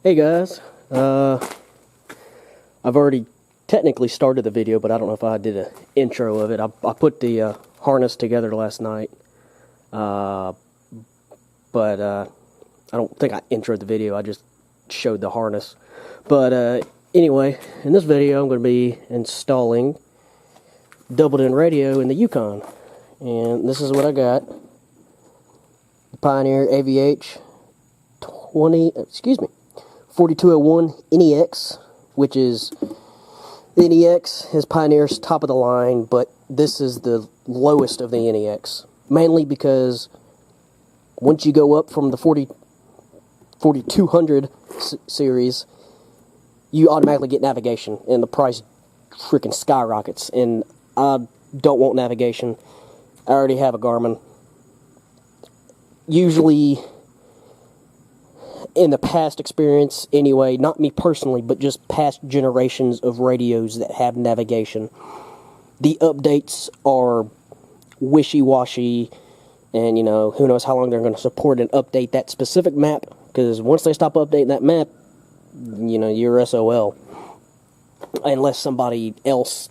Hey guys, I've already technically started the video, but I don't know if I did an intro of it. I put the harness together last night, but I don't think I introed the video. I just showed the harness. But anyway, in this video I'm going to be installing doubled-in radio in the Yukon, and this is what I got. The Pioneer AVH-4201NEX, which is the NEX is Pioneer's top of the line, but this is the lowest of the NEX, mainly because once you go up from the 4200 series, you automatically get navigation, and the price freaking skyrockets, and I don't want navigation. I already have a Garmin. Usually, in the past experience anyway, not me personally, but just past generations of radios that have navigation, the updates are wishy-washy, and, you know, who knows how long they're going to support and update that specific map, because once they stop updating that map, you know, you're SOL. Unless somebody else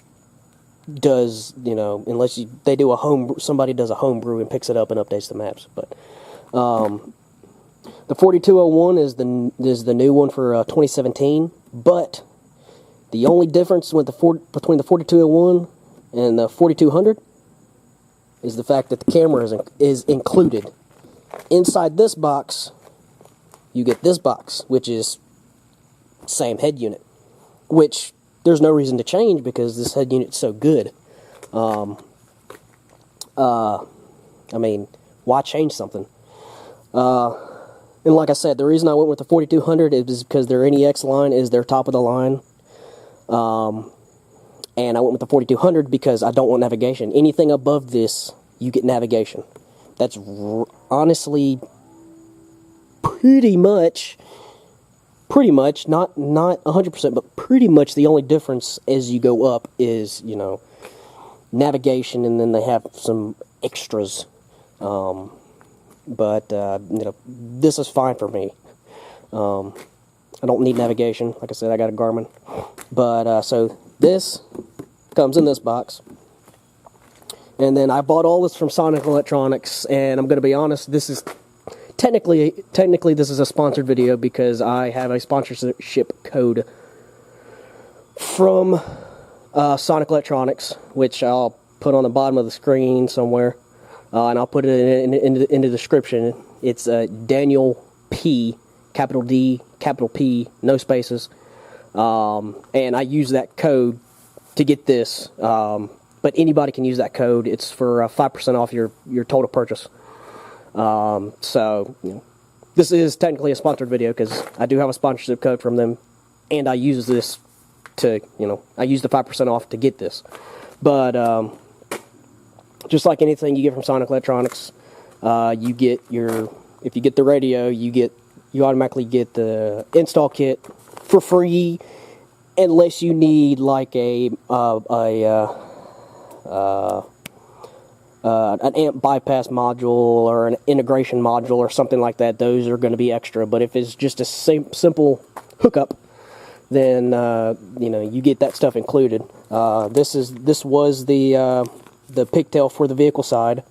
does, you know, unless they do somebody does a homebrew and picks it up and updates the maps. But the 4201 is the new one for 2017, but the only difference with between the 4201 and the 4200 is the fact that the camera is included. Inside this box, you get this box, which is same head unit, which there's no reason to change because this head unit's so good. I mean, why change something? And like I said, the reason I went with the 4200 is because their NEX line is their top of the line. And I went with the 4200 because I don't want navigation. Anything above this, you get navigation. That's honestly pretty much, not 100%, but pretty much the only difference as you go up is, you know, navigation, and then they have some extras. But you know, this is fine for me. I don't need navigation. Like I said, I got a Garmin. But so this comes in this box, and then I bought all this from Sonic Electronics. And I'm going to be honest, this is technically this is a sponsored video because I have a sponsorship code from Sonic Electronics, which I'll put on the bottom of the screen somewhere. And I'll put it in the description. It's Daniel P, capital D, capital P, no spaces. And I use that code to get this. But anybody can use that code. It's for 5% off your total purchase. So, you know, this is technically a sponsored video because I do have a sponsorship code from them. And I use this to, you know, I use the 5% off to get this. But, just like anything you get from Sonic Electronics, if you get the radio, you automatically get the install kit for free, unless you need like an amp bypass module or an integration module or something like that. Those are going to be extra. But if it's just a simple hookup, then you know, you get that stuff included. This was the pigtail for the vehicle side.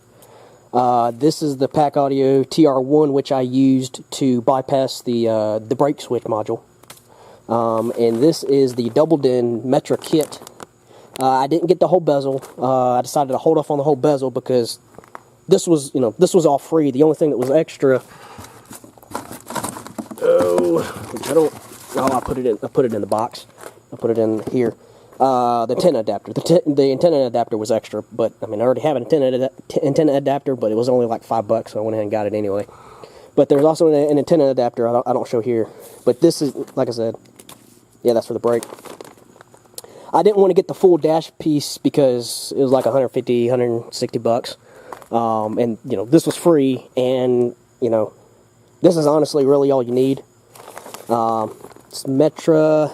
This is the Pack Audio TR1, which I used to bypass the brake switch module. And this is the doubled-in Metra kit. I didn't get the whole bezel. I decided to hold off on the whole bezel because this was, you know, this was all free. The only thing that was extra, I put it in the box. I put it in here. The antenna adapter. The antenna adapter was extra, but I mean, I already have an antenna adapter, but it was only like $5, so I went ahead and got it anyway. But there's also an antenna adapter I don't show here, but this is, like I said, yeah, that's for the brake. I didn't want to get the full dash piece because it was like $150, $160, and you know, this was free, and you know, this is honestly really all you need. It's Metra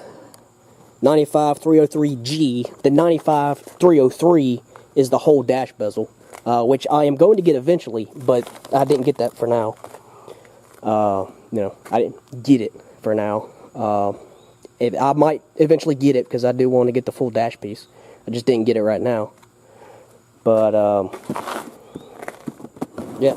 95303G. The 95303 is the whole dash bezel, which I am going to get eventually, but I didn't get that for now. You know, I didn't get it for now. I might eventually get it because I do want to get the full dash piece. I just didn't get it right now. But, yeah.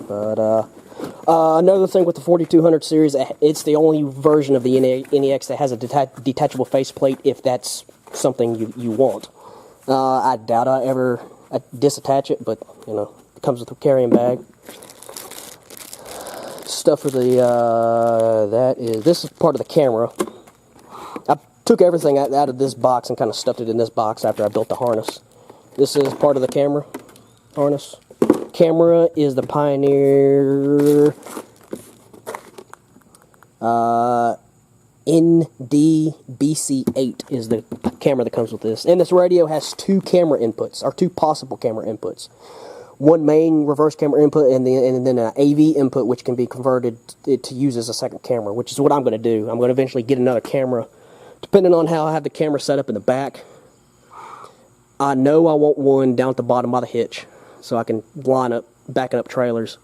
But, another thing with the 4200 series, it's the only version of the NEX that has a detachable faceplate if that's something you want. I doubt I ever disattach it, but, you know, it comes with a carrying bag. Stuff for the, this is part of the camera. I took everything out of this box and kind of stuffed it in this box after I built the harness. This is part of the camera harness. Camera is the Pioneer ND-BC8 is the camera that comes with this. And this radio has two camera inputs, or two possible camera inputs. One main reverse camera input and then an AV input, which can be converted to use as a second camera, which is what I'm going to do. I'm going to eventually get another camera, depending on how I have the camera set up in the back. I know I want one down at the bottom of the hitch, so I can line up, backing up trailers.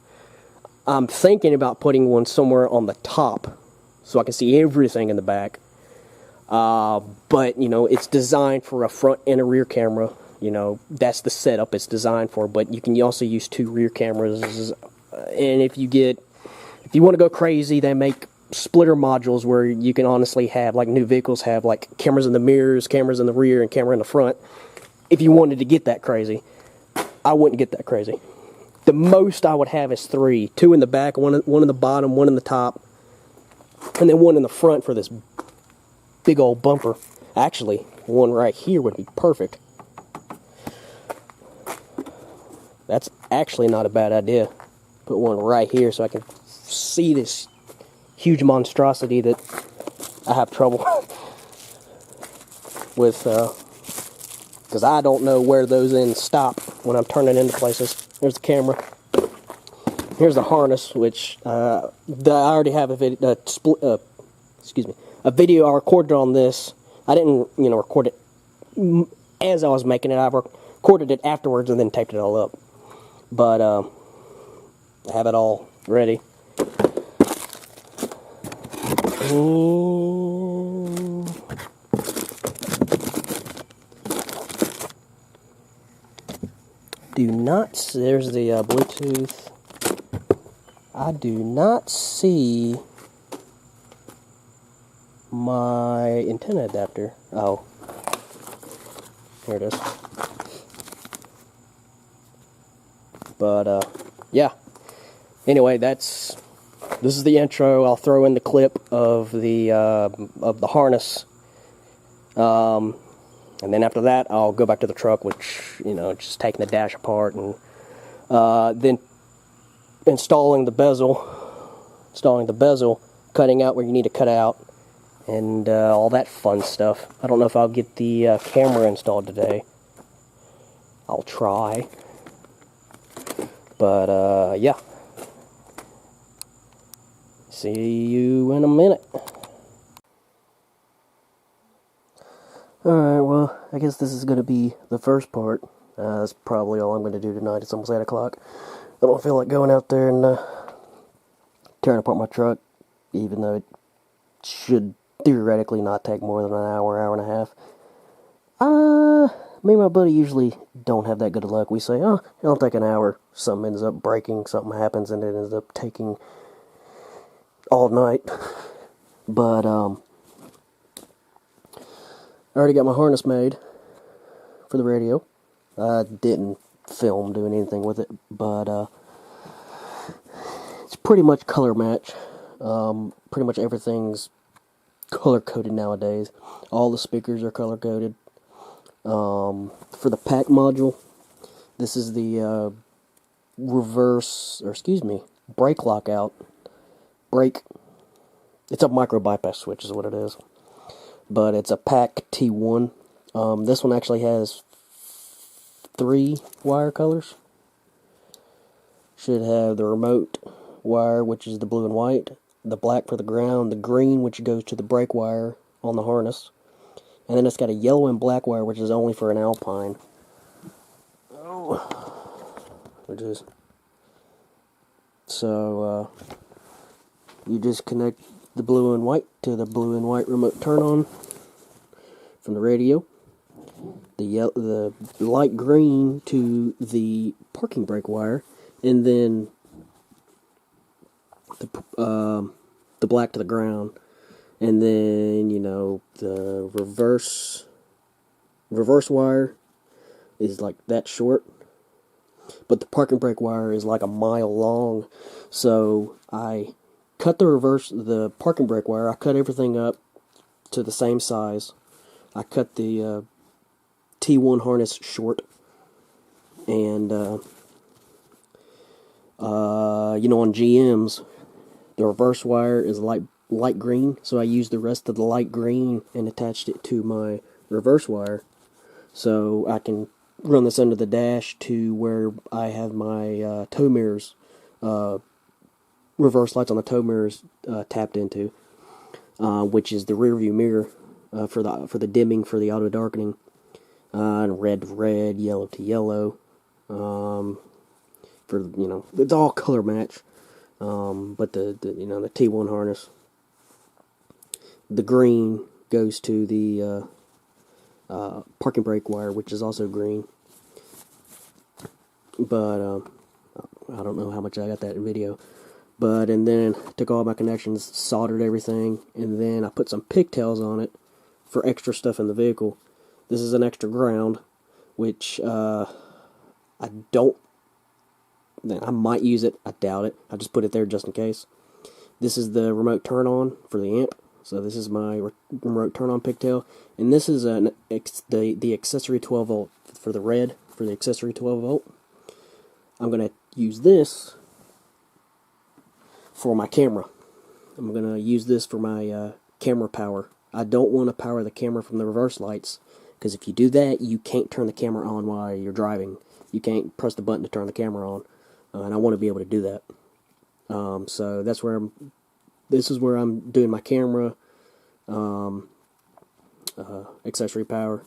I'm thinking about putting one somewhere on the top, so I can see everything in the back. But, you know, it's designed for a front and a rear camera. You know, that's the setup it's designed for, but you can also use two rear cameras. And if you want to go crazy, they make splitter modules where you can honestly have, like new vehicles have, like cameras in the mirrors, cameras in the rear, and camera in the front. If you wanted to get that crazy, I wouldn't get that crazy. The most I would have is three. Two in the back, one in the bottom, one in the top, and then one in the front for this big old bumper. Actually, one right here would be perfect. That's actually not a bad idea. Put one right here so I can see this huge monstrosity that I have trouble with, because I don't know where those ends stop when I'm turning into places. There's the camera. Here's the harness, which I already have a video. A video I recorded on this. I didn't, you know, record it as I was making it. I recorded it afterwards and then taped it all up. But I have it all ready. There's the Bluetooth. I do not see my antenna adapter. Oh, here it is. But, yeah. Anyway, this is the intro. I'll throw in the clip of the harness. And then after that, I'll go back to the truck, which, you know, just taking the dash apart and, then installing the bezel, cutting out where you need to cut out, and, all that fun stuff. I don't know if I'll get the, camera installed today. I'll try. But, yeah. See you in a minute. Alright, well, I guess this is going to be the first part. That's probably all I'm going to do tonight. It's almost 8 o'clock. I don't feel like going out there and tearing apart my truck, even though it should theoretically not take more than an hour, hour and a half. Me and my buddy usually don't have that good of luck. We say, oh, it'll take an hour. Something ends up breaking, something happens, and it ends up taking all night. But, I already got my harness made for the radio. I didn't film doing anything with it, but, it's pretty much color match. Pretty much everything's color-coded nowadays. All the speakers are color-coded. For the pack module, this is the brake lockout. It's a micro bypass switch is what it is. But it's a pack T1. This one actually has 3 wire colors. Should have the remote wire, which is the blue and white, the black for the ground, the green, which goes to the brake wire on the harness. And then it's got a yellow and black wire, which is only for an Alpine. Oh. which is so you just connect the blue and white to the blue and white remote turn on from the radio, the light green to the parking brake wire, and then the black to the ground, and then, you know, the reverse wire is like that short, but the parking brake wire is like a mile long. So I cut the parking brake wire. I cut everything up to the same size. I cut the T1 harness short, and you know, on GMs, the reverse wire is light green, so I used the rest of the light green and attached it to my reverse wire, so I can run this under the dash to where I have my tow mirrors, reverse lights on the tow mirrors tapped into, which is the rear view mirror for the dimming, for the auto darkening, and red to red, yellow to yellow, for, you know, it's all color match. But the you know, the T1 harness, the green goes to the parking brake wire, which is also green. But I don't know how much I got that in video. But, and then took all my connections, soldered everything, and then I put some pigtails on it for extra stuff in the vehicle. This is an extra ground, which I might use it. I doubt it. I just put it there just in case. This is the remote turn on for the amp. So this is my remote turn on pigtail, and this is the accessory 12 volt for the red, for the accessory 12 volt. I'm gonna use this for my camera. I'm gonna use this for my camera power. I don't want to power the camera from the reverse lights, because if you do that, you can't turn the camera on while you're driving. You can't press the button to turn the camera on, and I want to be able to do that. So that's where this is where I'm doing my camera, accessory power,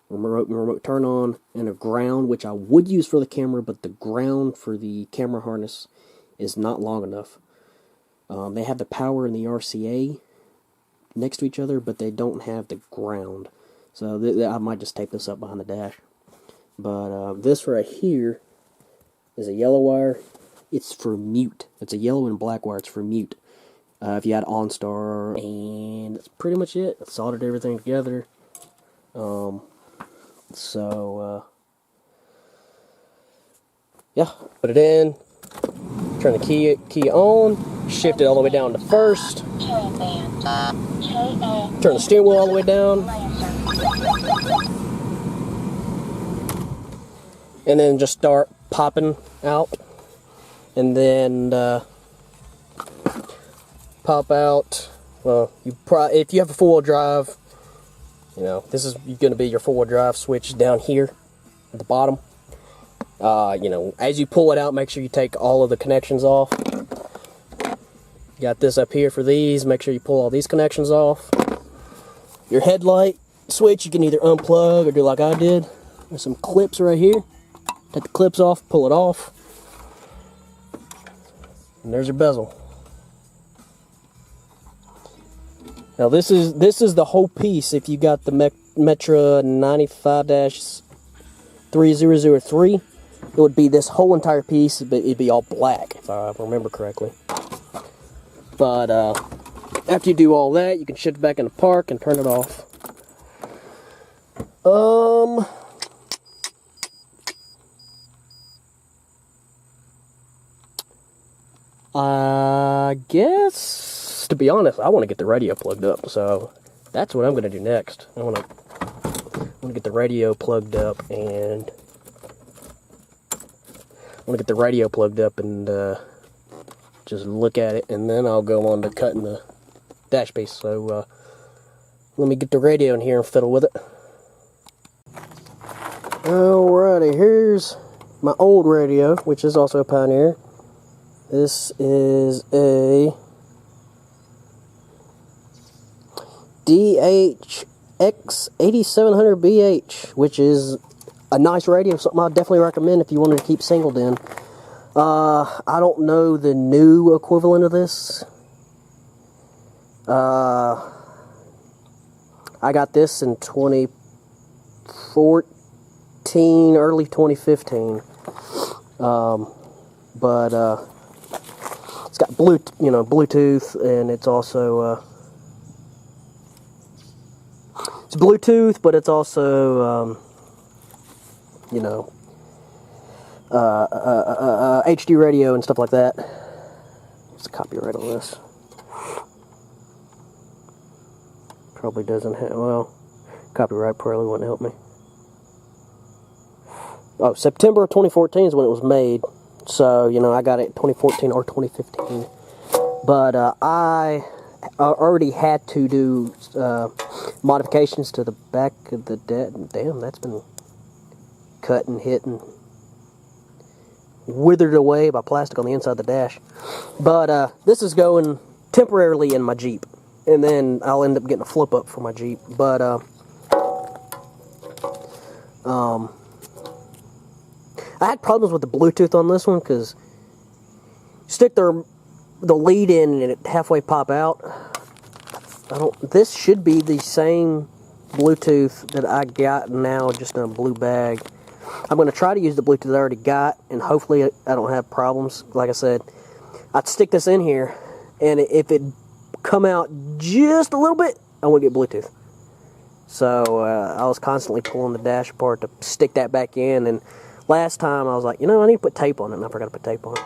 remote turn on, and a ground, which I would use for the camera, but the ground for the camera harness is not long enough. They have the power and the RCA next to each other, but they don't have the ground. So I might just tape this up behind the dash. But this right here is a yellow wire. It's for mute. It's a yellow and black wire. It's for mute. If you had OnStar, and that's pretty much it. I soldered everything together. Yeah, put it in. Turn the key on. Shift it all the way down to first. Turn the steering wheel all the way down. And then just start popping out. And then pop out. Well, if you have a four-wheel drive, you know, this is going to be your four-wheel drive switch down here at the bottom. You know, as you pull it out, make sure you take all of the connections off. Got this up here for these. Make sure you pull all these connections off. Your headlight switch, you can either unplug or do like I did. There's some clips right here. Take the clips off, pull it off. And there's your bezel. Now this is the whole piece. If you got the Metra 95-3003, it would be this whole entire piece, but it'd be all black, if I remember correctly. But after you do all that, you can shift it back into park and turn it off. I guess, to be honest, I want to get the radio plugged up, so that's what I'm going to do next. I want to get the radio plugged up and just look at it, and then I'll go on to cutting the dash piece. So let me get the radio in here and fiddle with it. Alrighty, here's my old radio, which is also a Pioneer. This is a DHX 8700BH, which is a nice radio, something I'd definitely recommend if you wanted to keep singled in. I don't know the new equivalent of this. I got this in 2014, early 2015. But it's got Bluetooth, and it's also it's Bluetooth, but it's also HD radio and stuff like that. What's the copyright on this? Probably doesn't have, well, copyright probably wouldn't help me. Oh, September of 2014 is when it was made. So, I got it 2014 or 2015. But I already had to do modifications to the back of the damn, that's been cut and hit and withered away by plastic on the inside of the dash. But this is going temporarily in my Jeep. And then I'll end up getting a flip up for my Jeep. But I had problems with the Bluetooth on this one because you stick the lead in and it halfway pop out. This should be the same Bluetooth that I got now, just in a blue bag. I'm going to try to use the Bluetooth I already got, and hopefully I don't have problems. Like I said, I'd stick this in here, and if it come out just a little bit, I wouldn't get Bluetooth. So I was constantly pulling the dash apart to stick that back in, and last time I was like, I need to put tape on it, and I forgot to put tape on it.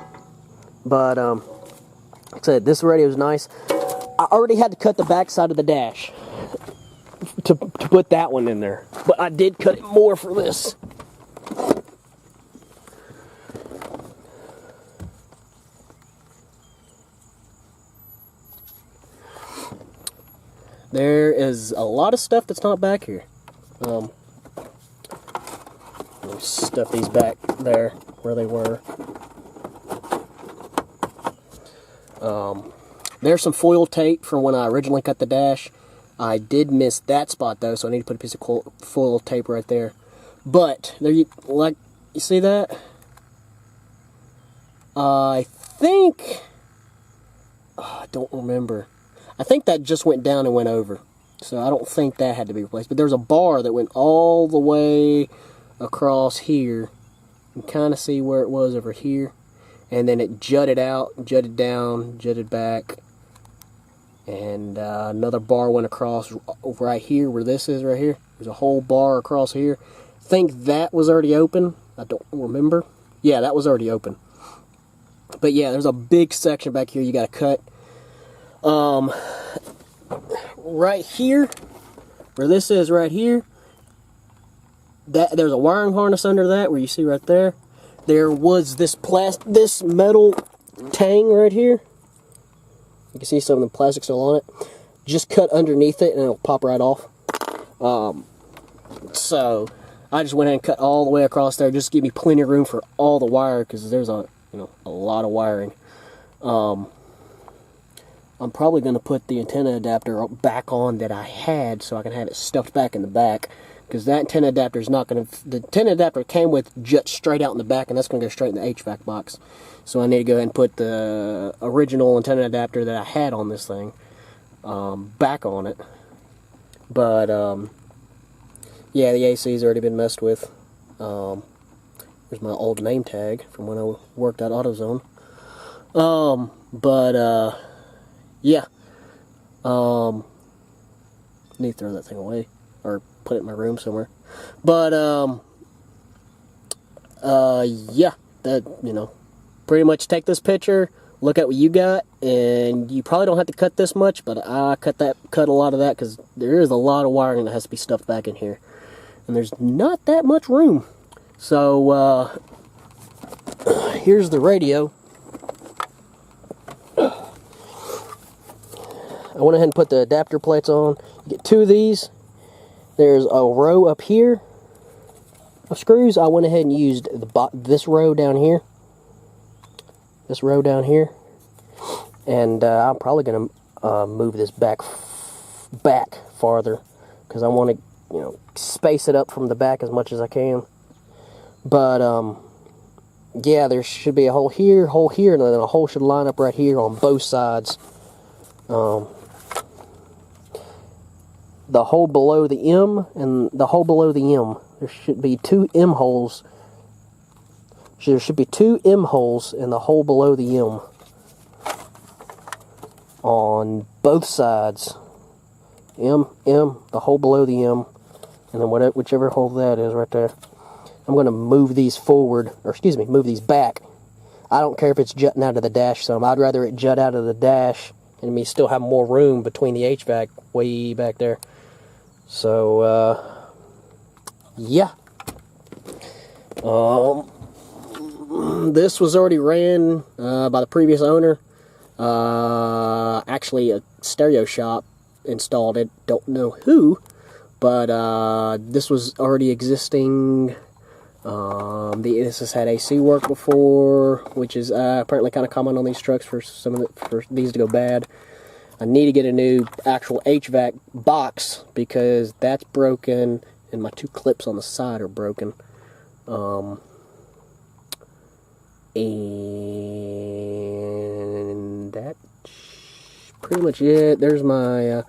But like I said, this radio is nice. I already had to cut the back side of the dash to put that one in there, but I did cut it more for this. There is a lot of stuff that's not back here. Let me stuff these back there where they were. There's some foil tape from when I originally cut the dash. I did miss that spot though, so I need to put a piece of foil tape right there. But there, you see that? I think, I don't remember. I think that just went down and went over. So I don't think that had to be replaced. But there's a bar that went all the way across here. You can kind of see where it was over here. And then it jutted out, jutted down, jutted back. And another bar went across right here where this is right here. There's a whole bar across here. I think that was already open. I don't remember. Yeah, that was already open. But yeah, there's a big section back here you got to cut. Right here, where this is right here, there's a wiring harness under that, where you see right there. There was this metal tang right here. You can see some of the plastic still on it. Just cut underneath it and it'll pop right off. So I just went ahead and cut all the way across there, just to give me plenty of room for all the wire, because there's a lot of wiring. I'm probably going to put the antenna adapter back on that I had, so I can have it stuffed back in the back, because that antenna adapter is not going to, the antenna adapter came with jut straight out in the back, and that's going to go straight in the HVAC box. So I need to go ahead and put the original antenna adapter that I had on this thing back on it. But yeah, the AC's already been messed with. There's my old name tag from when I worked at AutoZone. Yeah. Need to throw that thing away, or put it in my room somewhere. But yeah, that, pretty much take this picture, look at what you got, and you probably don't have to cut this much, but I cut a lot of that, because there is a lot of wiring that has to be stuffed back in here, and there's not that much room. So here's the radio. I went ahead and put the adapter plates on. You get two of these. There's a row up here of screws. I went ahead and used this row down here. This row down here. And I'm probably going to move this back farther, because I want to, space it up from the back as much as I can. But yeah, there should be a hole here, and then a hole should line up right here on both sides. The hole below the M and the hole below the M. There should be two M holes. There should be two M holes in the hole below the M on both sides. M, the hole below the M, and then whichever hole that is right there. I'm going to move these forward, or excuse me, move these back. I don't care if it's jutting out of the dash some. I'd rather it jut out of the dash and me still have more room between the HVAC way back there. So, yeah. This was already ran by the previous owner. Actually, a stereo shop installed it. Don't know who, but this was already existing. This has had AC work before, which is apparently kind of common on these trucks for for these to go bad. I need to get a new actual HVAC box because that's broken, and my two clips on the side are broken. And that's pretty much it. There's my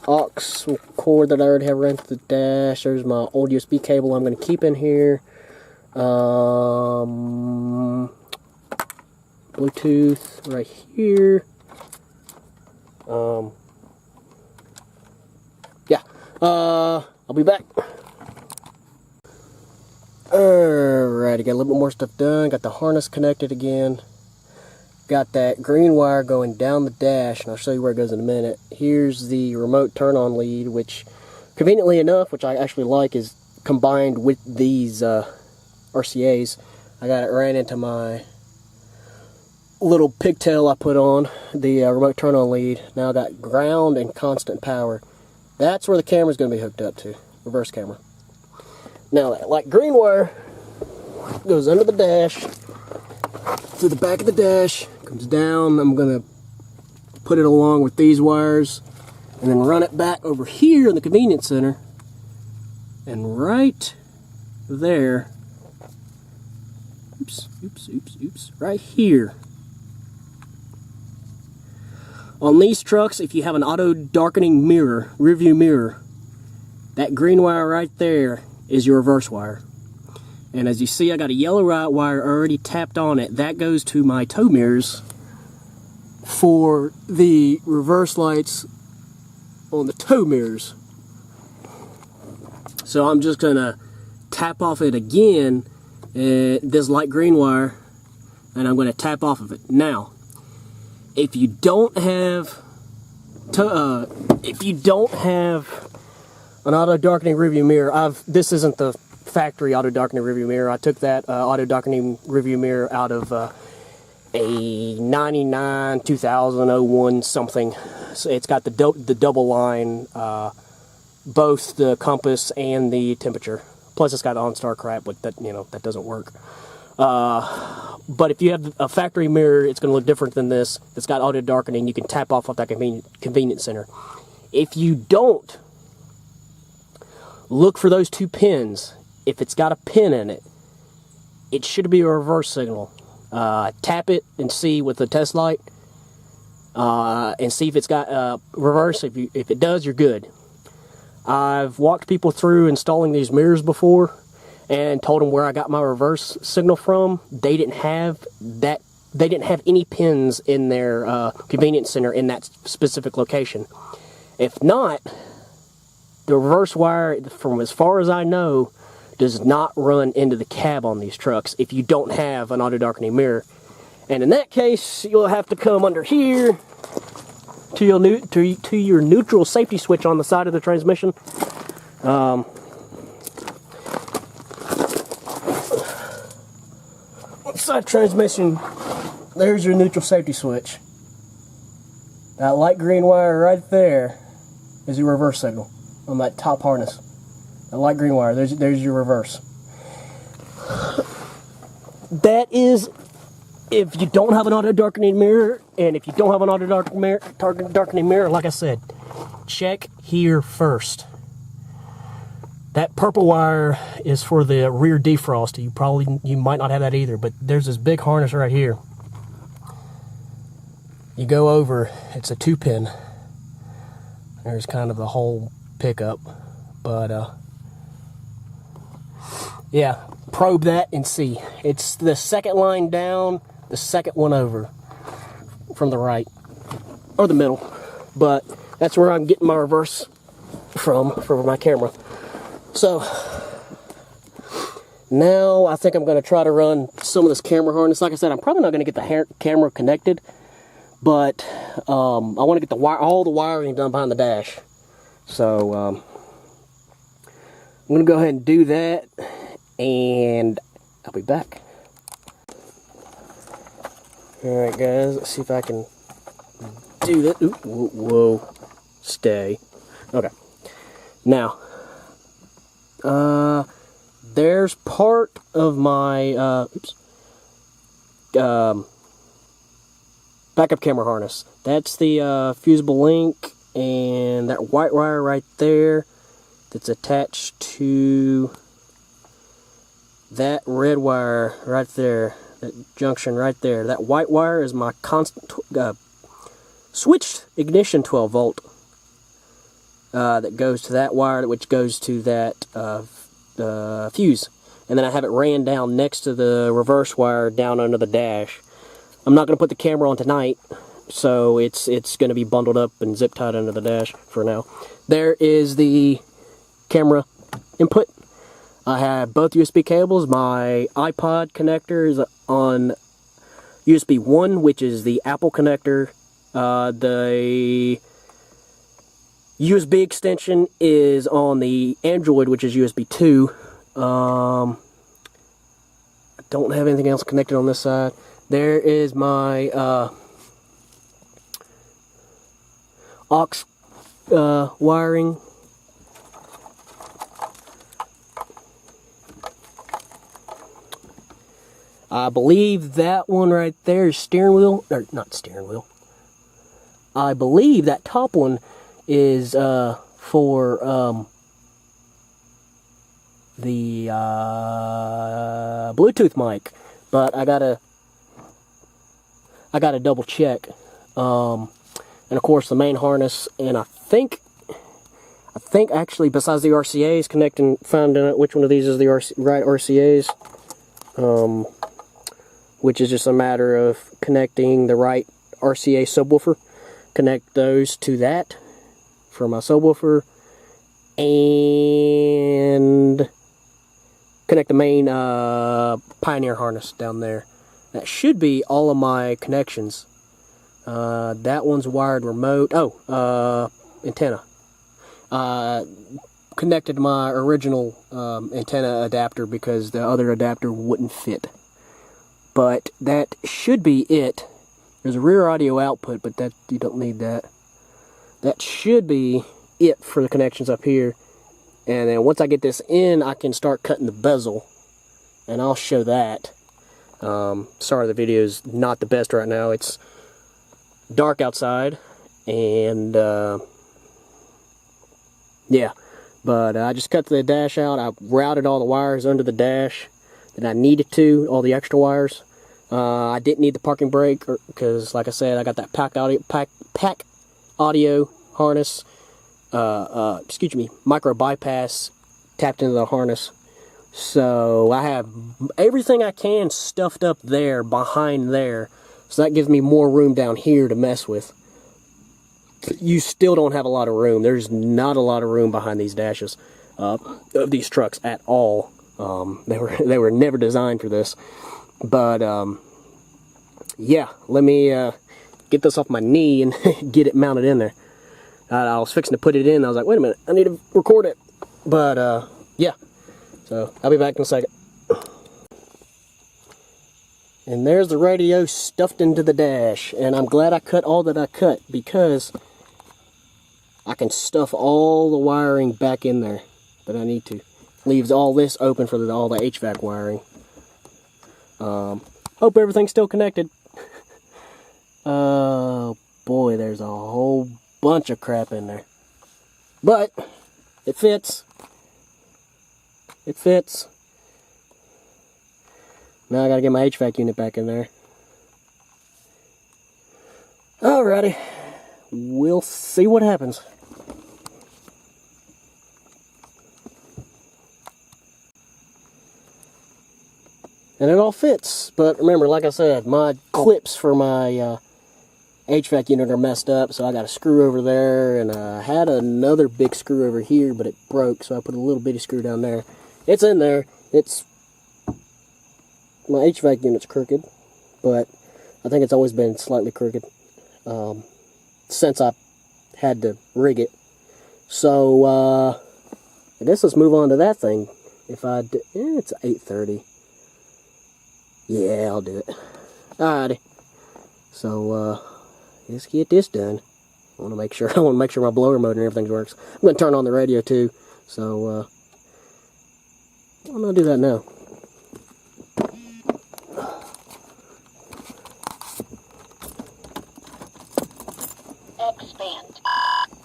aux cord that I already have ran through the dash. There's my old USB cable I'm going to keep in here. Bluetooth right here. Yeah. I'll be back. Alright, I got a little bit more stuff done. Got the harness connected again. Got that green wire going down the dash, and I'll show you where it goes in a minute. Here's the remote turn-on lead, which, conveniently enough, which I actually like, is combined with these RCAs. I got it ran into my little pigtail I put on the remote turn-on lead. Now I got ground and constant power. That's where the camera's going to be hooked up to, reverse camera. Now that light green wire goes under the dash, through the back of the dash, comes down. I'm going to put it along with these wires and then run it back over here in the convenience center. And right there, right here. On these trucks, if you have an auto darkening mirror, rear view mirror, that green wire right there is your reverse wire. And as you see, I got a yellow wire already tapped on it. That goes to my tow mirrors for the reverse lights on the tow mirrors. So I'm just going to tap off it again, this light green wire, and I'm going to tap off of it. Now, if you don't have an auto darkening rearview mirror, this isn't the factory auto darkening rearview mirror. I took that auto darkening rearview mirror out of a 99 2001 something. So it's got the double line, both the compass and the temperature. Plus it's got OnStar crap, but that that doesn't work. But if you have a factory mirror, it's going to look different than this. It's got auto darkening. You can tap off that convenience center. If you don't, look for those two pins. If it's got a pin in it, it should be a reverse signal. Tap it and see with the test light, and see if it's got reverse. If it does, you're good. I've walked people through installing these mirrors before and told them where I got my reverse signal from. They didn't have that. They didn't have any pins in their convenience center in that specific location. If not, the reverse wire, from as far as I know, does not run into the cab on these trucks if you don't have an auto darkening mirror. And in that case, you'll have to come under here to your neutral safety switch on the side of the transmission. Side transmission, there's your neutral safety switch. That light green wire right there is your reverse signal on that top harness. That light green wire, there's your reverse. That is if you don't have an auto darkening mirror, and if you don't have an auto darkening mirror, like I said, check here first. That purple wire is for the rear defrost. You might not have that either, but there's this big harness right here. You go over, it's a 2-pin. There's kind of the whole pickup, but yeah, probe that and see. It's the second line down, the second one over from the right, or the middle, but that's where I'm getting my reverse from for my camera. So now I think I'm going to try to run some of this camera harness. Like I said, I'm probably not going to get the camera connected, but I want to get all the wiring done behind the dash. So I'm going to go ahead and do that, and I'll be back. Alright guys, let's see if I can do that. Ooh, whoa, stay. Okay. Now, there's part of my backup camera harness. That's the fusible link, and that white wire right there that's attached to that red wire right there, that junction right there. That white wire is my constant switched ignition 12 volt that goes to that wire, which goes to that fuse, and then I have it ran down next to the reverse wire down under the dash. I'm not going to put the camera on tonight, so it's going to be bundled up and zip tied under the dash for now. There is the camera input. I have both USB cables. My iPod connector is on USB 1, which is the Apple connector. The USB extension is on the Android, which is USB 2. I don't have anything else connected on this side. There is my aux wiring. I believe that one right there is steering wheel, or not steering wheel. I believe that top one is for the Bluetooth mic, but I gotta double check. And of course the main harness, and I think actually besides the RCA's connecting, finding out which one of these is the right RCA's, which is just a matter of connecting the right RCA subwoofer. Connect those to that for my subwoofer, and connect the main Pioneer harness down there. That should be all of my connections. That one's wired remote. Oh, antenna. Connected my original antenna adapter because the other adapter wouldn't fit. But that should be it. There's a rear audio output, but that you don't need that. That should be it for the connections up here. And then once I get this in, I can start cutting the bezel, and I'll show that. Sorry, the video is not the best right now. It's dark outside, and yeah. But I just cut the dash out. I routed all the wires under the dash that I needed to, all the extra wires. I didn't need the parking brake because, like I said, I got that pack audio harness. Excuse me, micro bypass tapped into the harness. So I have everything I can stuffed up there behind there. So that gives me more room down here to mess with. You still don't have a lot of room. There's not a lot of room behind these dashes of these trucks at all. They were never designed for this. But yeah, let me get this off my knee and get it mounted in there. I was fixing to put it in. I was like, wait a minute, I need to record it. But yeah, so I'll be back in a second. And there's the radio stuffed into the dash. And I'm glad I cut all that I cut, because I can stuff all the wiring back in there that I need to. Leaves all this open for all the HVAC wiring. Hope everything's still connected. Oh boy, there's a whole bunch of crap in there. But it fits. It fits. Now I gotta get my HVAC unit back in there. Alrighty. We'll see what happens. And it all fits. But remember, like I said, my clips for my HVAC unit are messed up, so I got a screw over there, and I had another big screw over here, but it broke, so I put a little bitty screw down there. It's in there. It's my HVAC unit's crooked, but I think it's always been slightly crooked since I had to rig it. So I guess let's move on to that thing. If I do, it's 8:30. Yeah, I'll do it. Alrighty. So let's get this done. I want to make sure my blower motor and everything works. I'm going to turn on the radio too. So I'm going to do that now. X band,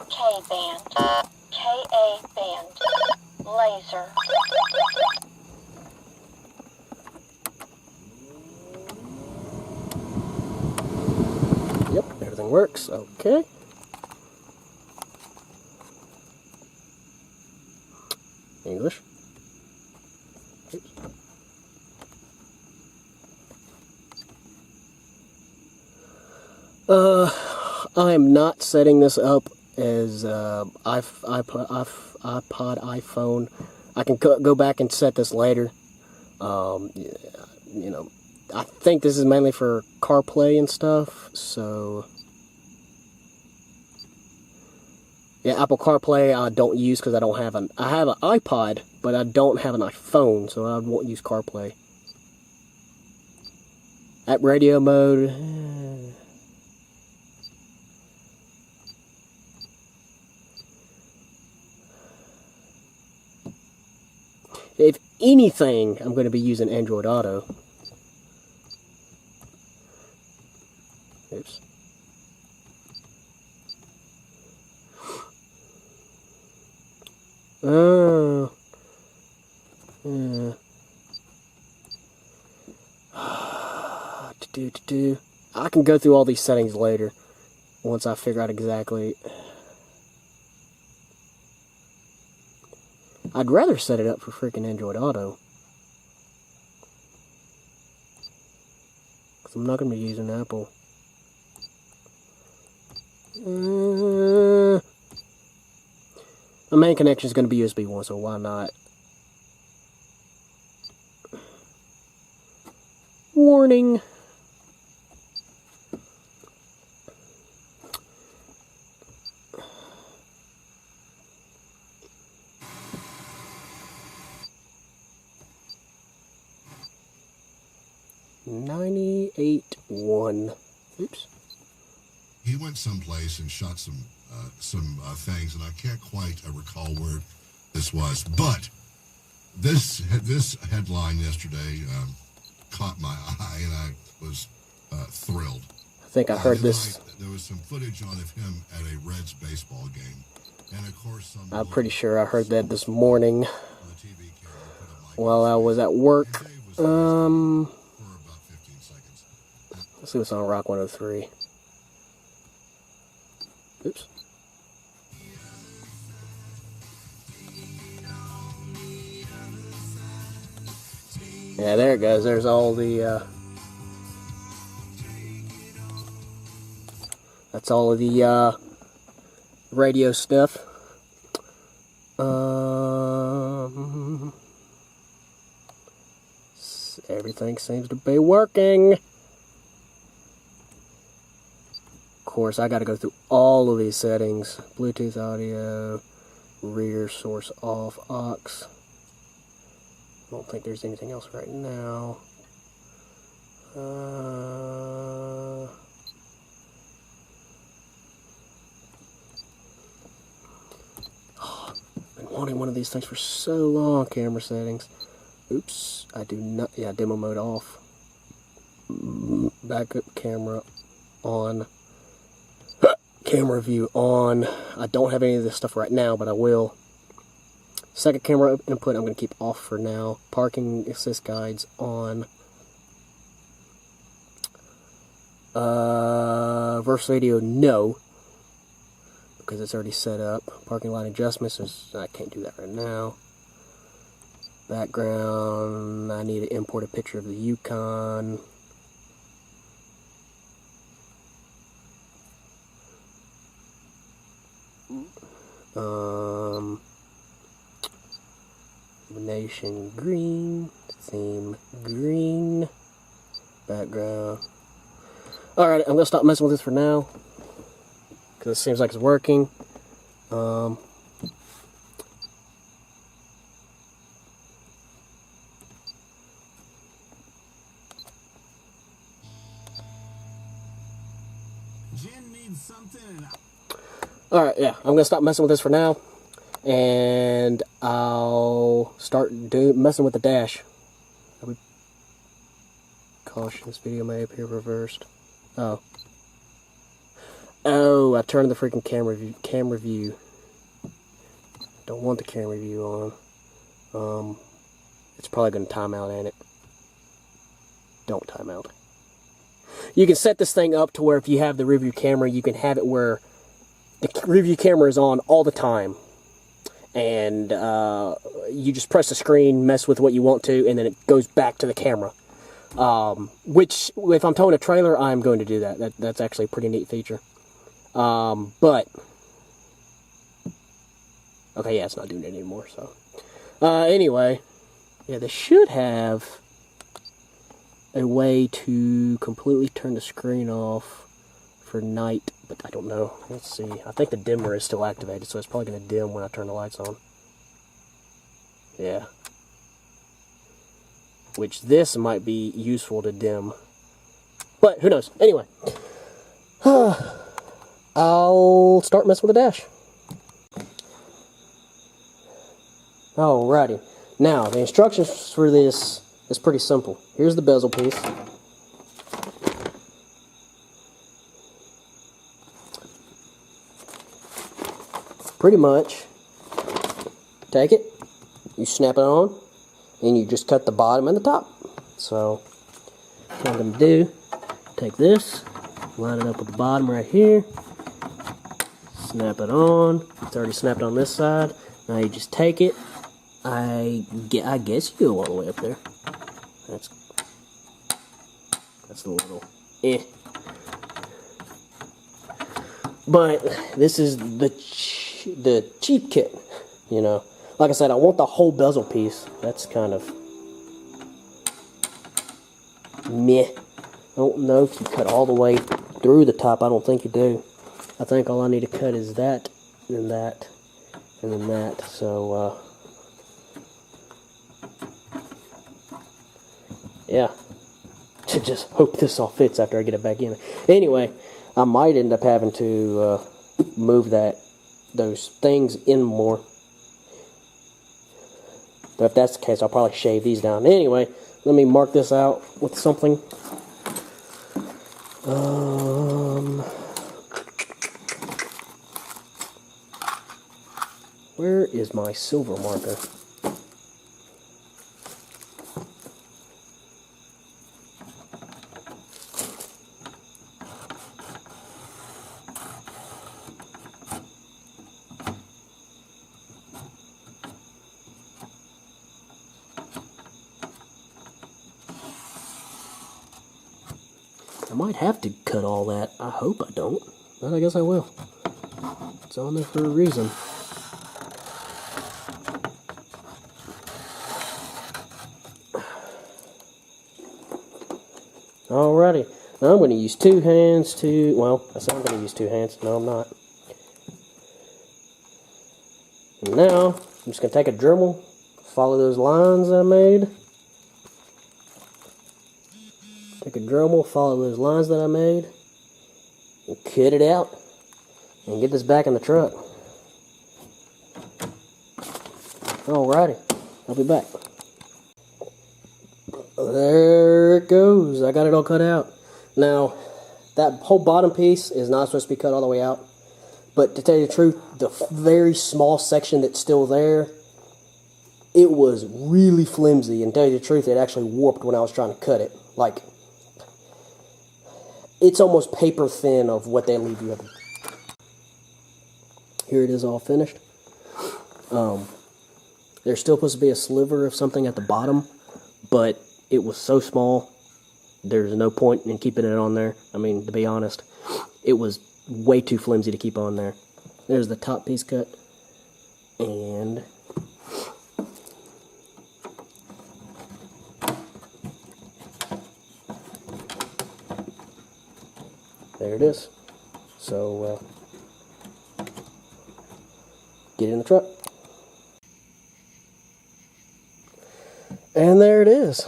K band, KA band, laser. Yep, everything works. Okay. English. Oops. I am not setting this up as iPod, iPhone. I can go back and set this later. You know, I think this is mainly for CarPlay and stuff, so yeah, Apple CarPlay I don't use because I don't have I have an iPod, but I don't have an iPhone, so I won't use CarPlay. At radio mode, if anything, I'm going to be using Android Auto. Oops. Oh. Yeah. I can go through all these settings later once I figure out exactly. I'd rather set it up for freaking Android Auto, because I'm not going to be using Apple. My main connection is going to be USB 1, so why not? Warning. $98.1. Oops. He went someplace and shot some things, and I can't quite recall where this was. But this headline yesterday caught my eye, and I was thrilled. I think I heard this. There was some footage on of him at a Reds baseball game, and of course, I'm pretty sure I heard that this morning while I was at work. Let's see what's on Rock 103. Oops. Yeah, there it goes. There's all the, that's all of the, radio stuff. Everything seems to be working. Of course, I got to go through all of these settings. Bluetooth audio, rear source off, aux. I don't think there's anything else right now. I've been wanting one of these things for so long. Camera settings. Oops, I do not. Yeah, demo mode off. Backup camera on. Camera view on. I don't have any of this stuff right now, but I will. Second camera input I'm going to keep off for now. Parking assist guides on. Verse radio, no, because it's already set up. Parking light adjustments, I can't do that right now. Background, I need to import a picture of the Yukon. Illumination green, theme green, background. Alright, I'm going to stop messing with this for now, because it seems like it's working. Jen needs something. Alright, yeah, I'm going to stop messing with this for now, and I'll start messing with the dash. Caution, this video may appear reversed. Oh, I turned the freaking camera view. Don't want the camera view on. It's probably going to time out, ain't it? Don't time out. You can set this thing up to where if you have the rear view camera, you can have it where the rear view camera is on all the time. And you just press the screen, mess with what you want to, and then it goes back to the camera. Which, if I'm towing a trailer, I'm going to do that. That's actually a pretty neat feature. But, okay, yeah, it's not doing it anymore, so. Anyway, yeah, they should have a way to completely turn the screen off for night, but I don't know. Let's see. I think the dimmer is still activated, so it's probably going to dim when I turn the lights on. Yeah. Which this might be useful to dim. But who knows? Anyway. I'll start messing with the dash. Alrighty. Now, the instructions for this is pretty simple. Here's the bezel piece. Pretty much, take it, you snap it on, and you just cut the bottom and the top. So, what I'm going to do, take this, line it up with the bottom right here, snap it on. It's already snapped on this side. Now you just take it. I guess you go all the way up there. That's the little But this is the cheap kit, you know. Like I said, I want the whole bezel piece. That's kind of meh. I don't know if you cut all the way through the top. I don't think you do. I think all I need to cut is that, and that, and then that. So, yeah. To just hope this all fits after I get it back in. Anyway, I might end up having to move those things in more. But if that's the case, I'll probably shave these down. Anyway, let me mark this out with something. Where is my silver marker? I might have to cut all that. I hope I don't, but I guess I will. It's on there for a reason. Alrighty, now I'm going to use two hands to, well, I said I'm going to use two hands. No, I'm not. And now, I'm just going to take a Dremel, follow those lines I made. Take a Dremel, follow those lines that I made, and cut it out, and get this back in the truck. Alrighty, I'll be back. There it goes. I got it all cut out. Now, that whole bottom piece is not supposed to be cut all the way out. But to tell you the truth, the very small section that's still there it was really flimsy, and to tell you the truth, it actually warped when I was trying to cut it. Like, it's almost paper thin of what they leave you with. Here it is all finished. There's still supposed to be a sliver of something at the bottom, but it was so small, there's no point in keeping it on there. I mean, to be honest, it was way too flimsy to keep on there. There's the top piece cut, and there it is. So, get in the truck. And there it is.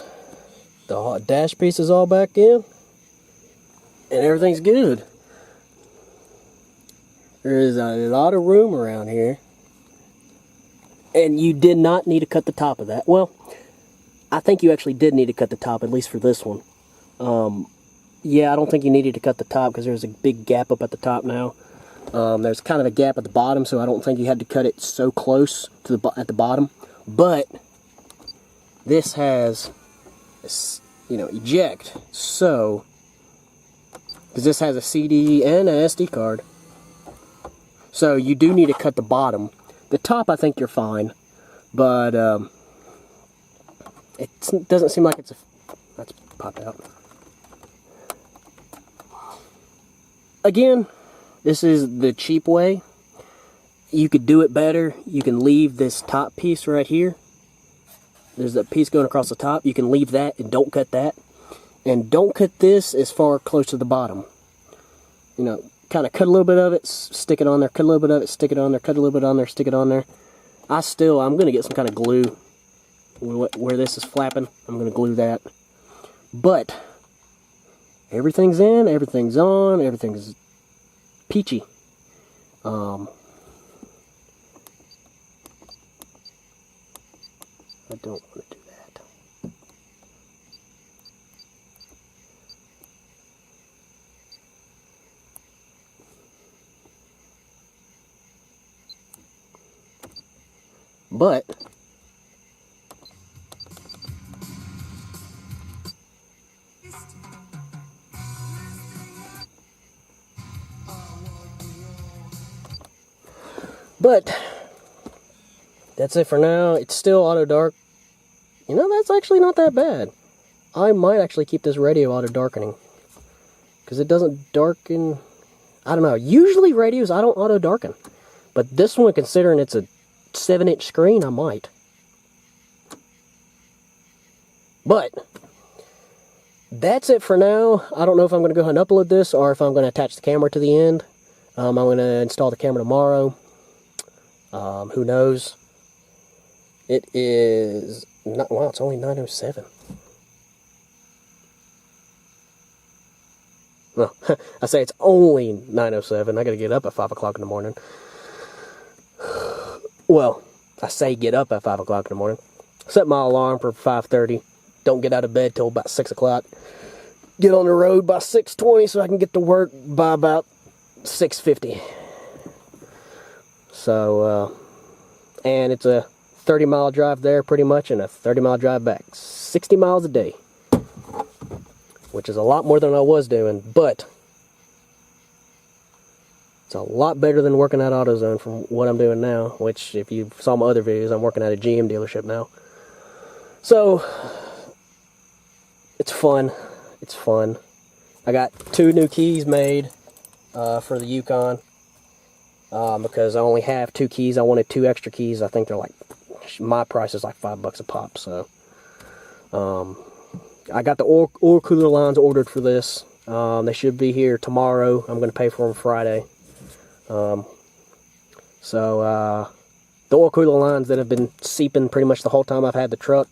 The dash piece is all back in, and everything's good. There is a lot of room around here, and you did not need to cut the top of that. Well, I think you actually did need to cut the top, at least for this one. Yeah, I don't think you needed to cut the top because there's a big gap up at the top now. There's kind of a gap at the bottom, so I don't think you had to cut it so close to at the bottom. But this has, you know, eject. So, because this has a CD and an SD card. So you do need to cut the bottom. The top, I think you're fine, but it doesn't seem like it's a. That's popped out. Again, this is the cheap way. You could do it better. You can leave this top piece right here. There's a piece going across the top. You can leave that and don't cut that. And don't cut this as far close to the bottom. You know, kind of cut a little bit of it, stick it on there, cut a little bit of it, stick it on there, cut a little bit on there, stick it on there. I'm going to get some kind of glue where this is flapping. I'm going to glue that. But everything's in, everything's on, everything's peachy. I don't want to do that. But that's it for now. It's still auto dark. You know, that's actually not that bad. I might actually keep this radio auto darkening, because it doesn't darken. I don't know. Usually radios I don't auto darken, but this one, considering it's a 7-inch screen, I might. But that's it for now. I don't know if I'm going to go ahead and upload this or if I'm going to attach the camera to the end. I'm going to install the camera tomorrow. Who knows? It is not, wow, it's only 9:07. Well, I say it's only 9:07. I got to get up at 5 o'clock in the morning. Well, I say get up at 5 o'clock in the morning. Set my alarm for 5:30. Don't get out of bed till about 6 o'clock. Get on the road by 6:20 so I can get to work by about 6:50. So, and it's a 30-mile drive there pretty much and a 30-mile drive back. 60 miles a day. Which is a lot more than I was doing, but it's a lot better than working at AutoZone from what I'm doing now, which, if you saw my other videos, I'm working at a GM dealership now. So, it's fun. It's fun. I got 2 new keys made for the Yukon because I only have 2 keys. I wanted 2 extra keys. I think they're like, my price is like $5 a pop, so I got the oil cooler lines ordered for this. They should be here tomorrow. I'm going to pay for them Friday. The oil cooler lines that have been seeping pretty much the whole time I've had the truck,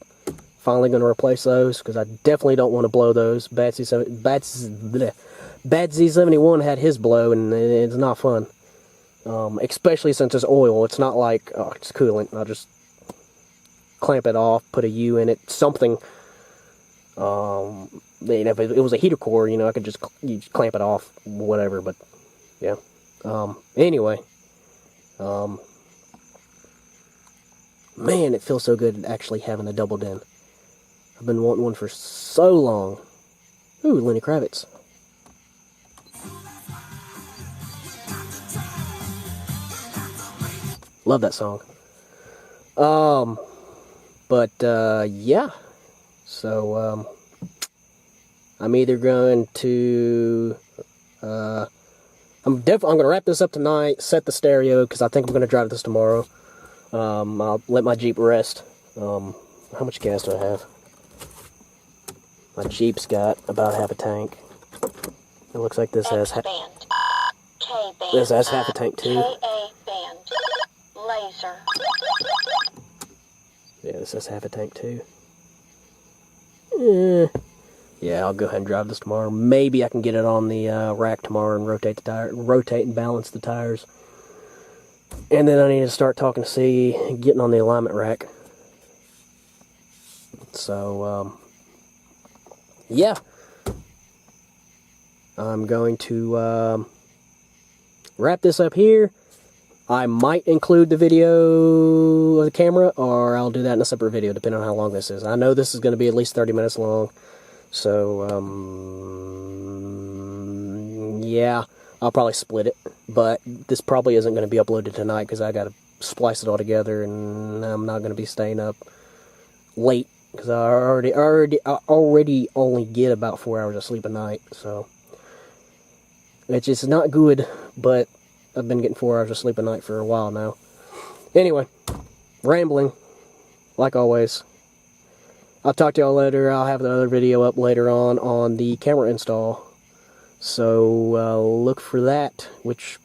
finally going to replace those because I definitely don't want to blow those. Bad Z71 had his blow, and it's not fun. Especially since it's oil. It's not like, oh, it's coolant. I'll just clamp it off, put a U in it, something. If it was a heater core, you know, I could just clamp it off, whatever, but yeah. Man, it feels so good actually having a double din. I've been wanting one for so long. Ooh, Lenny Kravitz. Love that song. Yeah. So, I'm either going to, I'm going to wrap this up tonight, set the stereo, because I think I'm going to drive this tomorrow. I'll let my Jeep rest. How much gas do I have? My Jeep's got about half a tank. It looks like this has half a tank too. KA band. Laser. Yeah, this has half a tank too. Yeah, I'll go ahead and drive this tomorrow. Maybe I can get it on the rack tomorrow and rotate and balance the tires. And then I need to start talking to C, getting on the alignment rack. So, yeah. I'm going to wrap this up here. I might include the video of the camera, or I'll do that in a separate video, depending on how long this is. I know this is going to be at least 30 minutes long. So, yeah, I'll probably split it. But this probably isn't going to be uploaded tonight, because I got to splice it all together, and I'm not going to be staying up late, because I already only get about 4 hours of sleep a night. So, it's just not good, but I've been getting 4 hours of sleep a night for a while now. Anyway, rambling, like always. I'll talk to y'all later. I'll have the other video up later on the camera install. So, look for that, which